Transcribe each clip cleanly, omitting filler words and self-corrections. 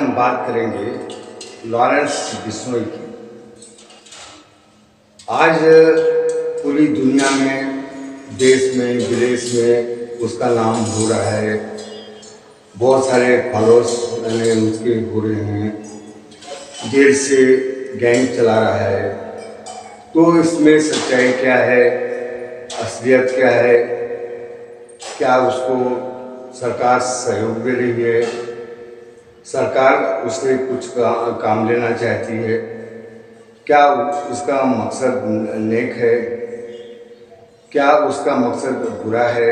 हम बात करेंगे लॉरेंस बिश्नोई की। आज पूरी दुनिया में, देश में, विदेश में उसका नाम हो रहा है। बहुत सारे फॉलोअर्स उसके हो रहे हैं। जेल से गैंग चला रहा है। तो इसमें सच्चाई क्या है, असलियत क्या है? क्या उसको सरकार सहयोग दे रही है? सरकार उससे कुछ काम लेना चाहती है? क्या उसका मकसद नेक है? क्या उसका मकसद बुरा है?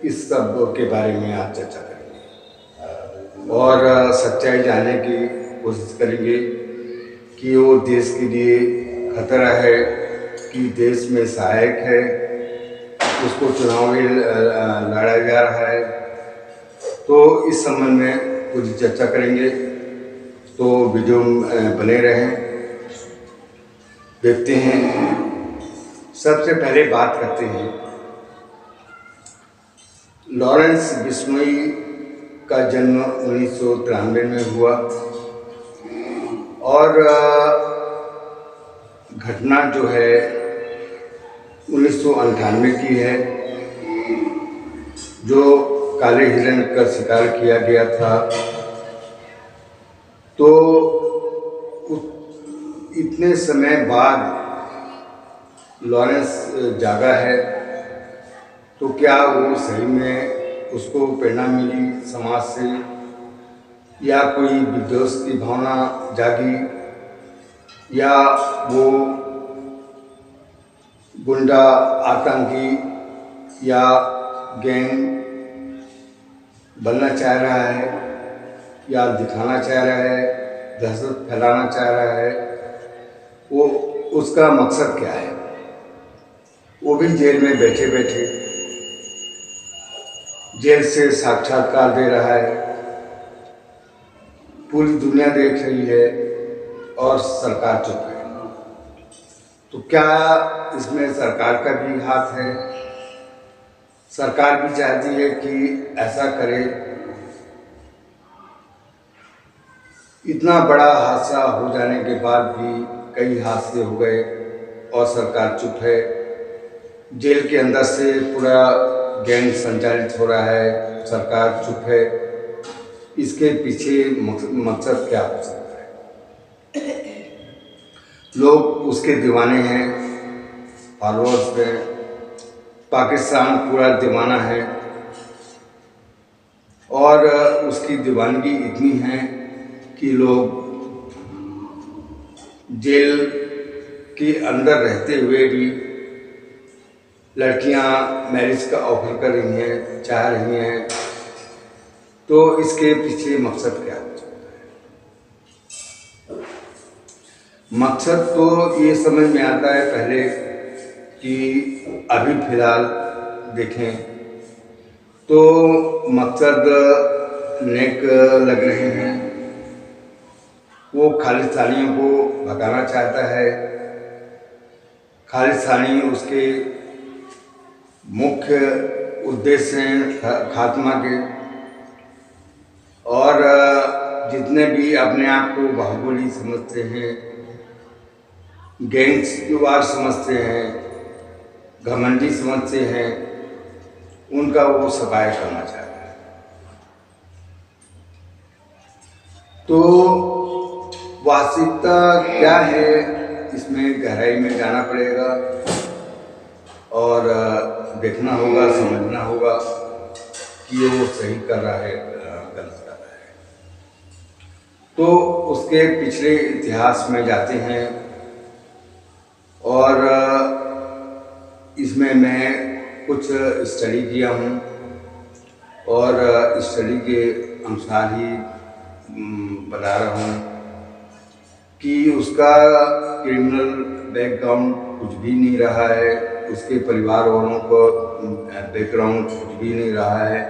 इस सब के बारे में आज चर्चा करेंगे और सच्चाई जानने की कोशिश करेंगे कि वो देश के लिए खतरा है कि देश में सहायक है, उसको चुनाव लड़ा जा रहा है। तो इस संबंध में कुछ चर्चा करेंगे, तो वीडियो बने रहें। देखते हैं। सबसे पहले बात करते हैं लॉरेंस बिश्नोई का जन्म 1993 में हुआ और घटना जो है 1998 की है, जो काले हिरण का शिकार किया गया था। तो इतने समय बाद लॉरेंस जागा है, तो क्या वो सही में उसको प्रेरणा मिली समाज से, या कोई विद्वेष की भावना जागी, या वो गुंडा, आतंकी या गैंग बनना चाह रहा है, या दिखाना चाह रहा है, दहशत फैलाना चाह रहा है? वो उसका मकसद क्या है? वो भी जेल में बैठे बैठे जेल से साक्षात्कार दे रहा है। पूरी दुनिया देख रही है और सरकार चुप है। तो क्या इसमें सरकार का भी हाथ है? सरकार भी चाहती है कि ऐसा करे। इतना बड़ा हादसा हो जाने के बाद भी कई हादसे हो गए और सरकार चुप है। जेल के अंदर से पूरा गैंग संचालित हो रहा है, सरकार चुप है। इसके पीछे मकसद क्या हो सकता है? लोग उसके दीवाने हैं, फॉलोअर्स हैं। पाकिस्तान पूरा दीवाना है और उसकी दीवानगी इतनी है कि लोग जेल के अंदर रहते हुए भी लड़कियां मैरिज का ऑफर कर रही हैं, चाह रही हैं। तो इसके पीछे मकसद क्या हो सकता है? मकसद तो ये समझ में आता है पहले कि अभी फिलहाल देखें तो मकसद नेक लग रहे हैं। वो खालिस्तानियों को भगाना चाहता है। खालिस्तानी उसके मुख्य उद्देश्य हैं खात्मा के। और जितने भी अपने आप को बाहुबली समझते हैं, गैंगस्टर समझते हैं, घमंडी समझते हैं, उनका वो सफाया करना चाहता है। तो वास्तविकता क्या है, इसमें गहराई में जाना पड़ेगा और देखना होगा, समझना होगा कि वो सही कर रहा है, गलत कर रहा है। तो उसके पिछले इतिहास में जाते हैं और इसमें मैं कुछ स्टडी किया हूँ और स्टडी के अनुसार ही बता रहा हूँ कि उसका क्रिमिनल बैकग्राउंड कुछ भी नहीं रहा है, उसके परिवार वालों को बैकग्राउंड कुछ भी नहीं रहा है।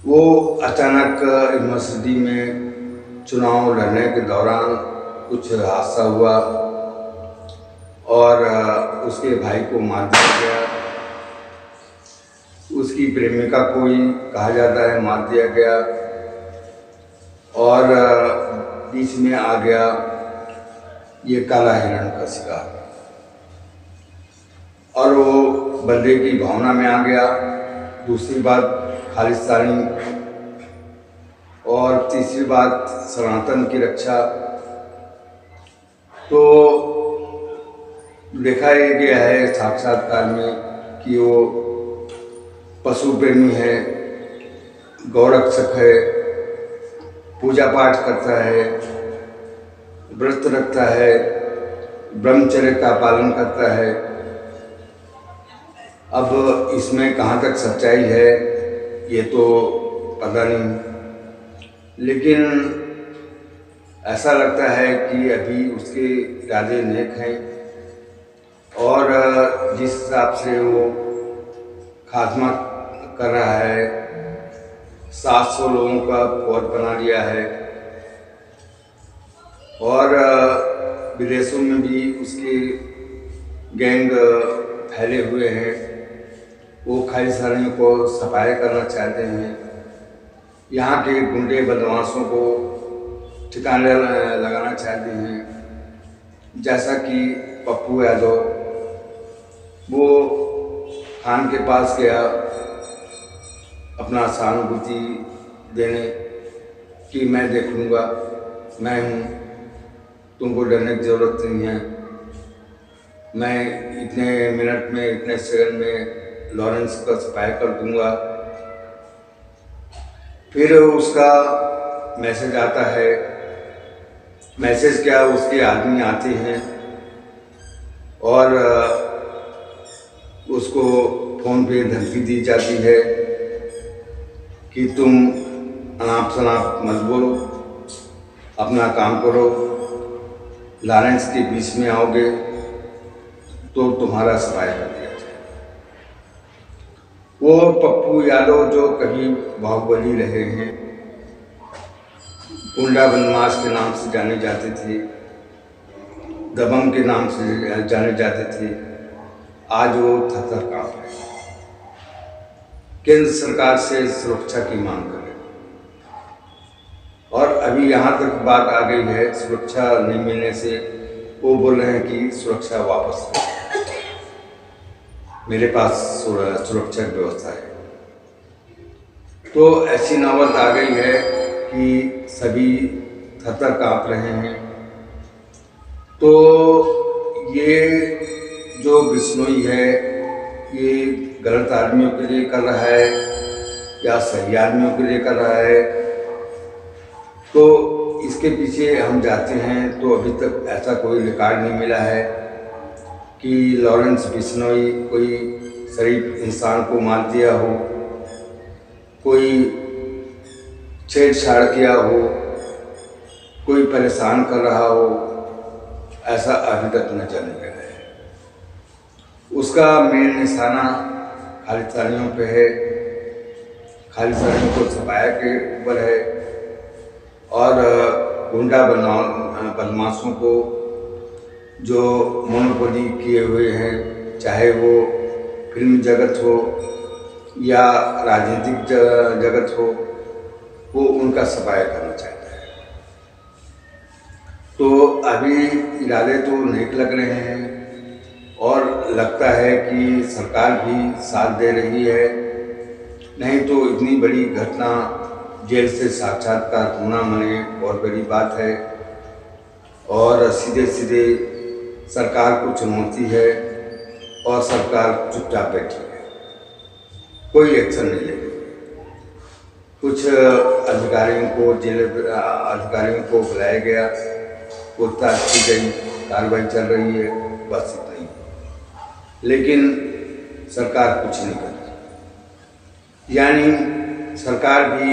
वो अचानक यूनिवर्सिटी में चुनाव लड़ने के दौरान कुछ हादसा हुआ और उसके भाई को मार दिया गया। उसकी प्रेमिका को ही कहा जाता है मार दिया गया। और बीच में आ गया ये काला हिरण का शिकार, और वो बंदे की भावना में आ गया। दूसरी बात खालिस्तानी, और तीसरी बात सनातन की रक्षा। तो देखा ये गया है साक्षात्कार में कि वो पशु प्रेमी है, गौरक्षक है, पूजा पाठ करता है, व्रत रखता है, ब्रह्मचर्य का पालन करता है। अब इसमें कहाँ तक सच्चाई है ये तो पता नहीं, लेकिन ऐसा लगता है कि अभी उसके इरादे नेक हैं, और जिस हिसाब से वो खात्मा कर रहा है, 700 लोगों का फौज बना लिया है, और विदेशों में भी उसके गैंग फैले हुए हैं। वो खालिस्तानियों को सफाया करना चाहते हैं, यहाँ के गुंडे बदमाशों को ठिकाने लगाना चाहते हैं। जैसा कि पप्पू यादव, वो खान के पास गया अपना सहानुभूति देने कि मैं देख लूँगा, मैं हूँ, तुमको डरने की ज़रूरत नहीं है, मैं इतने मिनट में, इतने सेकंड में लॉरेंस का सफाया कर दूँगा। फिर उसका मैसेज आता है, मैसेज क्या, उसके आदमी आते हैं और उसको फ़ोन पे धमकी दी जाती है कि तुम अनाप शनाप मत बोलो, अपना काम करो, लॉरेंस के बीच में आओगे तो तुम्हारा सफाया कर दिया जाए। वो पप्पू यादव जो कभी बाहुबली रहे हैं, गुंडा बदमाश के नाम से जाने जाते थे, दबंग के नाम से जाने जाते थे, आज वो थर-थर काँप रहे हैं, केंद्र सरकार से सुरक्षा की मांग कर रहे हैं। और अभी यहाँ तक बात आ गई है, सुरक्षा नहीं मिलने से वो बोल रहे हैं कि सुरक्षा वापस करें, मेरे पास सुरक्षा की व्यवस्था है। तो ऐसी नौबत आ गई है कि सभी थर-थर काँप रहे हैं। तो ये जो बिश्नोई है, ये गलत आदमियों के लिए कर रहा है या सही आदमियों के लिए कर रहा है, तो इसके पीछे हम जाते हैं तो अभी तक ऐसा कोई रिकॉर्ड नहीं मिला है कि लॉरेंस बिश्नोई कोई शरीफ इंसान को मार दिया हो, कोई छेड़छाड़ किया हो, कोई परेशान कर रहा हो, ऐसा अभी तक नजर नहीं आया है। उसका मेन निशाना खालिस्तानियों पे है, खालिस्तानियों को सफाया के ऊपर है, और गुंडा बदमाशों को जो मोनोपोली किए हुए हैं, चाहे वो फिल्म जगत हो या राजनीतिक जगत हो, वो उनका सफाया करना चाहता है। तो अभी इरादे तो नेक लग रहे हैं, और लगता है कि सरकार भी साथ दे रही है, नहीं तो इतनी बड़ी घटना जेल से साक्षात्कार होना माने बहुत बड़ी बात है, और सीधे सीधे सरकार को चुनौती है, और सरकार चुपचाप बैठी है, कोई एक्शन नहीं ले रही। कुछ अधिकारियों को, जेल अधिकारियों को बुलाया गया, पूछताछ की गई, कार्रवाई चल रही है, बस इतना ही। लेकिन सरकार कुछ नहीं कर रही, यानी सरकार भी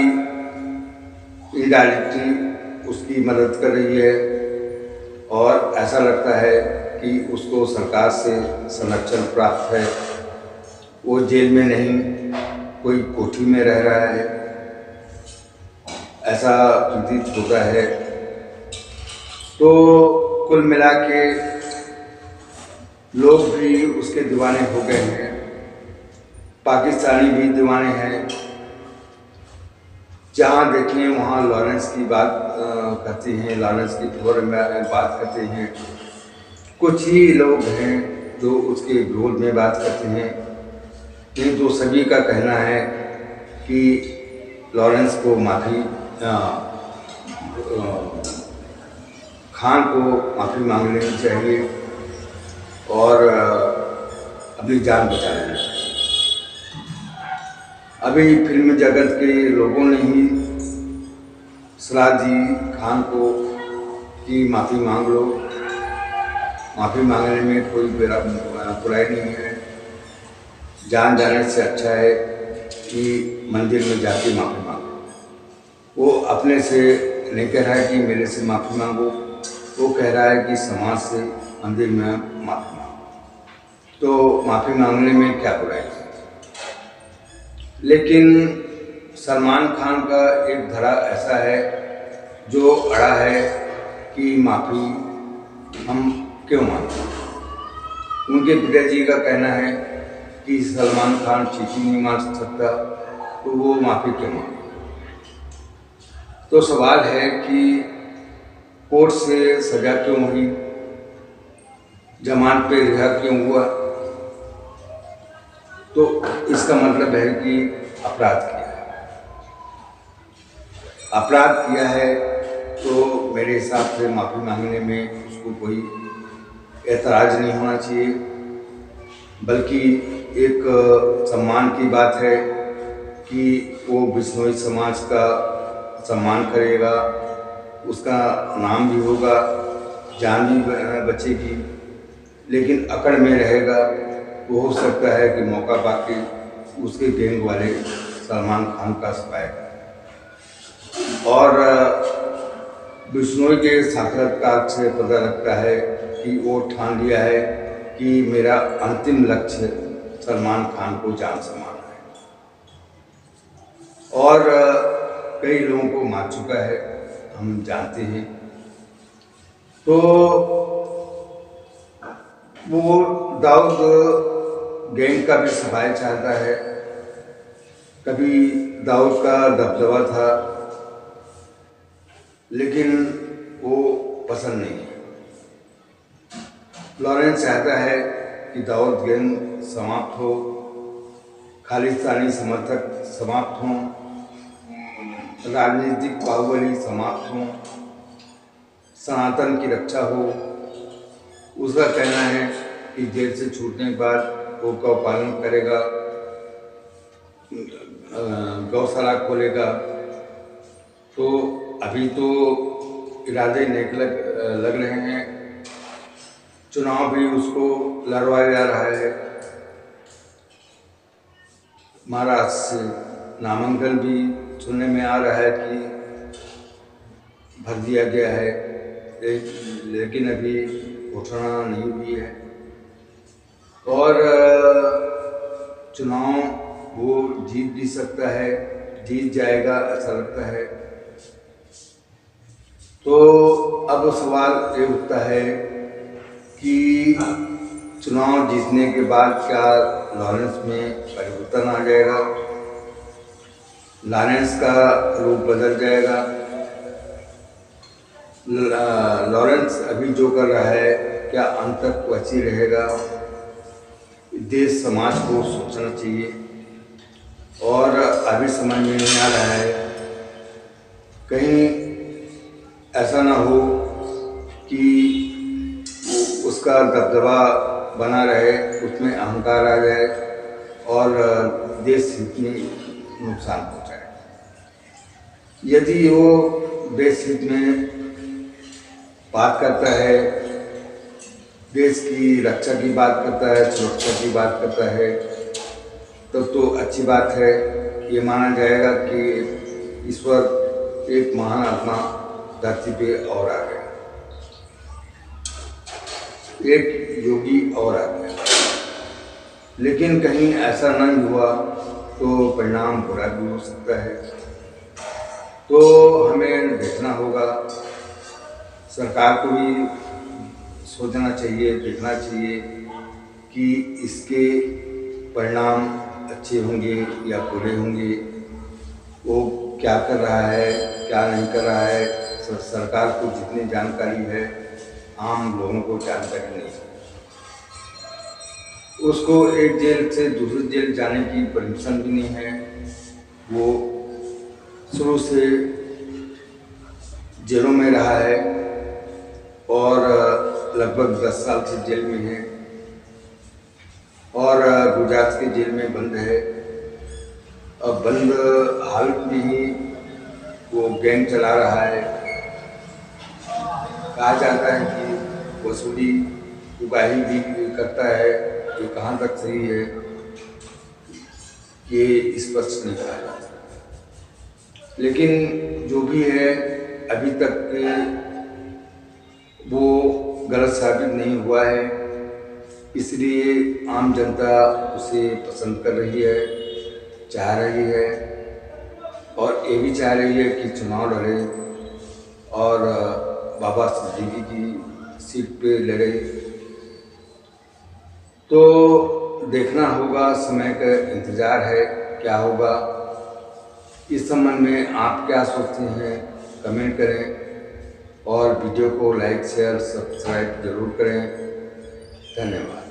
इनडायरेक्टली उसकी मदद कर रही है, और ऐसा लगता है कि उसको सरकार से संरक्षण प्राप्त है। वो जेल में नहीं, कोई कोठी में रह रहा है, ऐसा प्रतीत होता है। तो कुल मिला के लोग भी उसके दीवाने हो गए हैं, पाकिस्तानी भी दीवाने हैं, जहाँ देखें वहाँ लॉरेंस की बात करते हैं, लॉरेंस की खबर में बात करते हैं। कुछ ही लोग हैं जो उसके विरोध में बात करते हैं, नहीं तो सभी का कहना है कि लॉरेंस को खान को माफ़ी मांग लेनी चाहिए और अपनी जान बचा लेनी चाहिए। अभी फिल्म जगत के लोगों ने ही सलाह दी खान को कि माफ़ी मांग लो, माफ़ी मांगने में कोई बुराई नहीं है। जान जाने से अच्छा है कि मंदिर में जाके माफ़ी मांगो। वो अपने से नहीं कह रहा है कि मेरे से माफ़ी मांगो, वो कह रहा है कि समाज से मंदिर में माफ़ी मांगो। तो माफ़ी मांगने में क्या बुराई है। लेकिन सलमान खान का एक धड़ा ऐसा है जो अड़ा है कि माफ़ी हम क्यों मांगते। उनके पिताजी का कहना है कि सलमान खान चीटी नहीं मार सकता, तो वो माफ़ी क्यों मांगे। तो सवाल है कि कोर्ट से सज़ा क्यों हुई, जमानत पे रिहा क्यों हुआ। तो इसका मतलब है कि अपराध किया है। अपराध किया है तो मेरे हिसाब से माफ़ी मांगने में उसको कोई ऐतराज़ नहीं होना चाहिए, बल्कि एक सम्मान की बात है कि वो बिश्नोई समाज का सम्मान करेगा, उसका नाम भी होगा, जान भी बचेगी। लेकिन अकड़ में रहेगा वो हो सकता है कि मौका पाके उसके गैंग वाले सलमान खान का सिपाही और बिश्नोई के साक्षात्कार से पता लगता है कि वो ठान लिया है कि मेरा अंतिम लक्ष्य सलमान खान को जान से मारना है और कई लोगों को मार चुका है, हम जानते हैं। तो वो दाऊद गैंग का भी सफाई चाहता है। कभी दाऊद का दबदबा था, लेकिन वो पसंद नहीं है। लॉरेंस चाहता है कि दाऊद गैंग समाप्त हो, खालिस्तानी समर्थक समाप्त हों, राजनीतिक बाहुबली समाप्त हों, सनातन की रक्षा हो। उसका कहना है कि जेल से छूटने के बाद वो गौ पालन करेगा, गौशाला खोलेगा। तो अभी तो इरादे नेक लग रहे हैं। चुनाव भी उसको लड़वाया जा रहा है। महाराष्ट्र से नामांकन भी सुनने में आ रहा है कि भर दिया गया है, लेकिन अभी घोषणा नहीं हुई है। और चुनाव वो जीत भी सकता है, जीत जाएगा ऐसा लगता है। तो अब सवाल ये उठता है कि चुनाव जीतने के बाद क्या लॉरेंस में परिवर्तन आ जाएगा, लॉरेंस का रूप बदल जाएगा। लॉरेंस अभी जो कर रहा है क्या अंत तक वैसी रहेगा। देश समाज को सोचना चाहिए और अभी समझ में नहीं आ रहा है, कहीं ऐसा ना हो कि उसका दबदबा बना रहे, उसमें अहंकार आ जाए और देश हित में नुकसान पहुंचाए। यदि वो देश हित में बात करता है, देश की रक्षा की बात करता है, सुरक्षा की बात करता है, तब तो अच्छी बात है। ये माना जाएगा कि ईश्वर एक महान आत्मा धरती पे और आ गया, एक योगी और आ गया। लेकिन कहीं ऐसा नहीं हुआ तो परिणाम बुरा भी हो सकता है। तो हमें देखना होगा, सरकार को भी सोचना चाहिए, देखना चाहिए कि इसके परिणाम अच्छे होंगे या बुरे होंगे। वो क्या कर रहा है, क्या नहीं कर रहा है, सरकार को जितनी जानकारी है आम लोगों को जानकारी नहीं है। उसको एक जेल से दूसरी जेल जाने की परमिशन भी नहीं है। वो शुरू से जेलों में रहा है और लगभग 10 साल से जेल में है और गुजरात के जेल में बंद है। अब बंद हालत में ही वो गैंग चला रहा है। कहा जाता है कि वसूली उगाही भी करता है, जो कहाँ तक सही है ये स्पष्ट नहीं कहा जाता। लेकिन जो भी है अभी तक वो गलत साबित नहीं हुआ है, इसलिए आम जनता उसे पसंद कर रही है, चाह रही है और ये भी चाह रही है कि चुनाव लड़े और बाबा सिद्दीकी की सीट पे लड़े। तो देखना होगा, समय का इंतज़ार है क्या होगा। इस संबंध में आप क्या सोचते हैं कमेंट करें और वीडियो को लाइक शेयर सब्सक्राइब जरूर करें। धन्यवाद।